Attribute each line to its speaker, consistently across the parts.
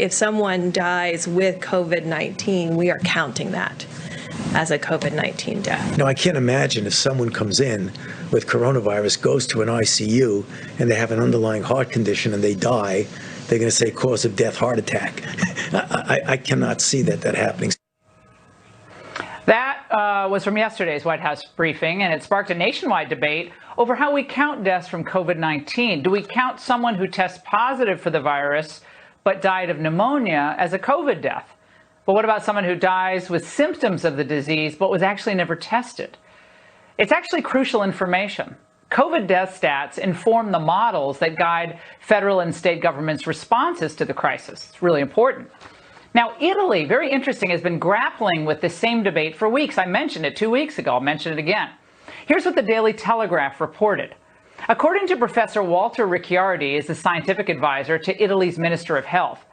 Speaker 1: if someone dies with COVID-19, we are counting that as a COVID-19 death.
Speaker 2: No, I can't imagine if someone comes in with coronavirus, goes to an ICU, and they have an underlying heart condition and they die, they're going to say cause of death, heart attack. I cannot see that happening.
Speaker 3: That was from yesterday's White House briefing, and it sparked a nationwide debate over how we count deaths from COVID-19. Do we count someone who tests positive for the virus but died of pneumonia as a COVID death? But what about someone who dies with symptoms of the disease but was actually never tested? It's actually crucial information. COVID death stats inform the models that guide federal and state governments' responses to the crisis. It's really important. Now, Italy, very interesting, has been grappling with the same debate for weeks. I mentioned it 2 weeks ago. I'll mention it again. Here's what the Daily Telegraph reported. According to Professor Walter Ricciardi, is the scientific advisor to Italy's Minister of Health,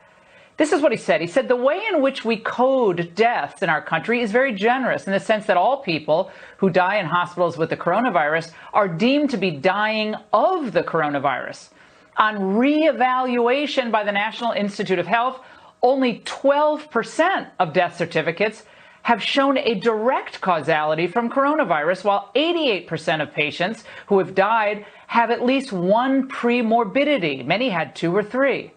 Speaker 3: this is what he said. He said, the way in which we code deaths in our country is very generous in the sense that all people who die in hospitals with the coronavirus are deemed to be dying of the coronavirus. On reevaluation by the National Institute of Health, only 12% of death certificates have shown a direct causality from coronavirus, while 88% of patients who have died have at least one premorbidity. Many had 2 or 3.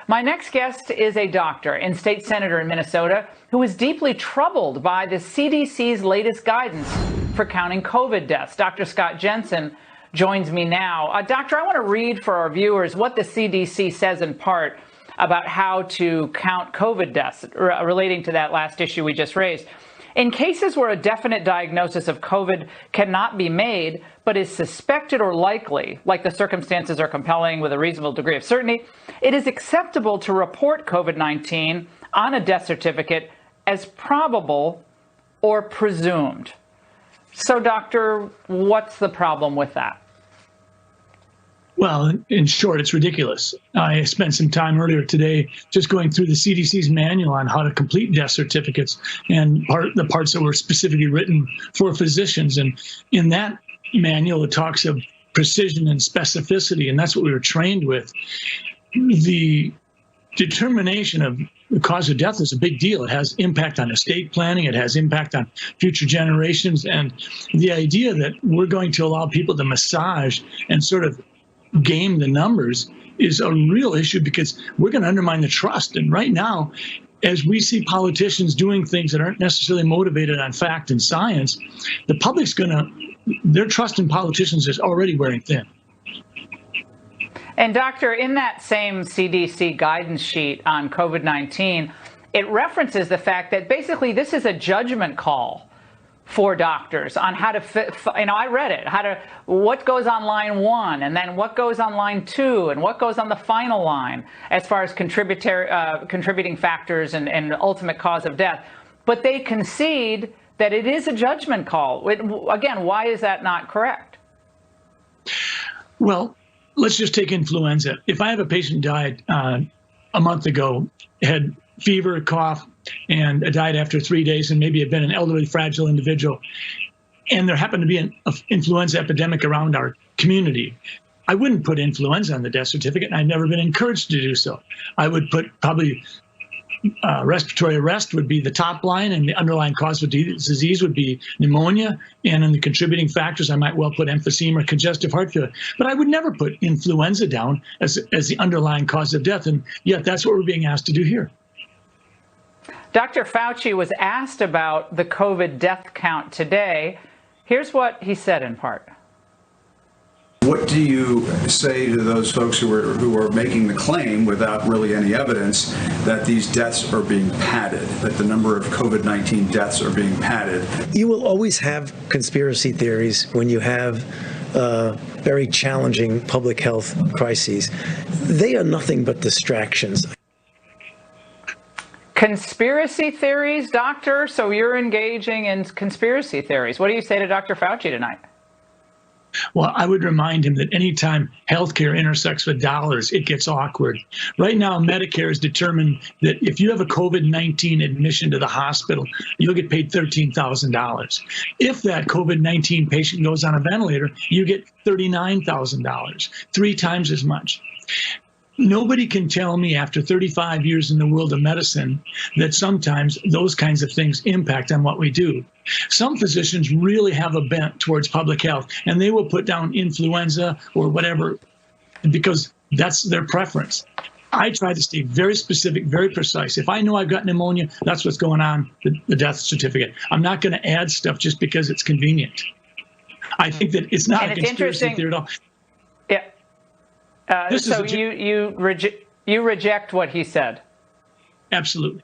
Speaker 3: My next guest is a doctor and state senator in Minnesota who is deeply troubled by the CDC's latest guidance for counting COVID deaths. Dr. Scott Jensen joins me now. Doctor, I want to read for our viewers what the CDC says in part about how to count COVID deaths relating to that last issue we just raised. In cases where a definite diagnosis of COVID cannot be made, but is suspected or likely, like the circumstances are compelling with a reasonable degree of certainty, it is acceptable to report COVID-19 on a death certificate as probable or presumed. So, doctor, what's the problem with that?
Speaker 4: Well, in short, it's ridiculous. I spent some time earlier today just going through the CDC's manual on how to complete death certificates and the parts that were specifically written for physicians. And in that manual, it talks of precision and specificity, and that's what we were trained with. The determination of the cause of death is a big deal. It has impact on estate planning. It has impact on future generations. And the idea that we're going to allow people to massage and sort of game the numbers is a real issue, because we're going to undermine the trust. And right now, as we see politicians doing things that aren't necessarily motivated on fact and science, the public's their trust in politicians is already wearing thin.
Speaker 3: And doctor, in that same CDC guidance sheet on COVID-19, it references the fact that basically this is a judgment call for doctors on how to fit, I read it, what goes on line 1 and then what goes on line 2 and what goes on the final line as far as contributing factors and ultimate cause of death. But they concede that it is a judgment call. Again, why is that not correct?
Speaker 4: Well, let's just take influenza. If I have a patient died a month ago, had fever, cough, and died after 3 days, and maybe had been an elderly, fragile individual, and there happened to be an influenza epidemic around our community, I wouldn't put influenza on the death certificate, and I've never been encouraged to do so. I would put probably respiratory arrest would be the top line, and the underlying cause of disease would be pneumonia, and in the contributing factors, I might well put emphysema or congestive heart failure. But I would never put influenza down as the underlying cause of death, and yet that's what we're being asked to do here.
Speaker 3: Dr. Fauci was asked about the COVID death count today. Here's what he said in part.
Speaker 5: What do you say to those folks who are making the claim without really any evidence that these deaths are being padded, that the number of COVID-19 deaths are being padded?
Speaker 2: You will always have conspiracy theories when you have very challenging public health crises. They are nothing but distractions.
Speaker 3: Conspiracy theories, doctor? So you're engaging in conspiracy theories. What do you say to Dr. Fauci tonight?
Speaker 4: Well, I would remind him that anytime healthcare intersects with dollars, it gets awkward. Right now, Medicare has determined that if you have a COVID-19 admission to the hospital, you'll get paid $13,000. If that COVID-19 patient goes on a ventilator, you get $39,000, 3 times as much. nobody can tell me after 35 years in the world of medicine that sometimes those kinds of things impact on what we do. Some physicians really have a bent towards public health, and they will put down influenza or whatever because that's their preference. I try to stay very specific, very precise. If I know I've got pneumonia, that's what's going on the death certificate. I'm not going to add stuff just because it's convenient. I think that it's not a conspiracy theory at all.
Speaker 3: Yeah. So you reject what he said?
Speaker 4: Absolutely.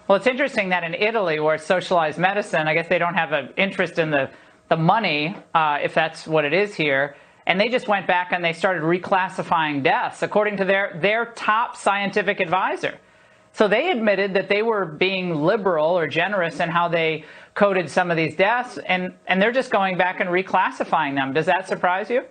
Speaker 3: Well, it's interesting that in Italy, where it's socialized medicine, I guess they don't have an interest in the money, if that's what it is here. And they just went back and they started reclassifying deaths according to their top scientific advisor. So they admitted that they were being liberal or generous in how they coded some of these deaths, and they're just going back and reclassifying them. Does that surprise you?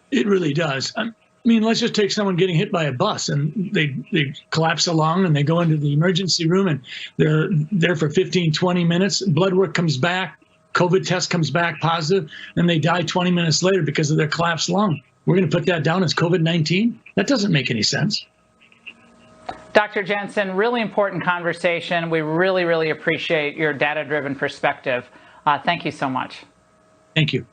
Speaker 4: It really does. I mean, let's just take someone getting hit by a bus and they collapse along and they go into the emergency room and they're there for 15, 20 minutes. Blood work comes back. COVID test comes back positive, and they die 20 minutes later because of their collapsed lung. We're going to put that down as COVID-19? That doesn't make any sense.
Speaker 3: Dr. Jensen, really important conversation. We really, really appreciate your data-driven perspective. Thank you so much.
Speaker 4: Thank you.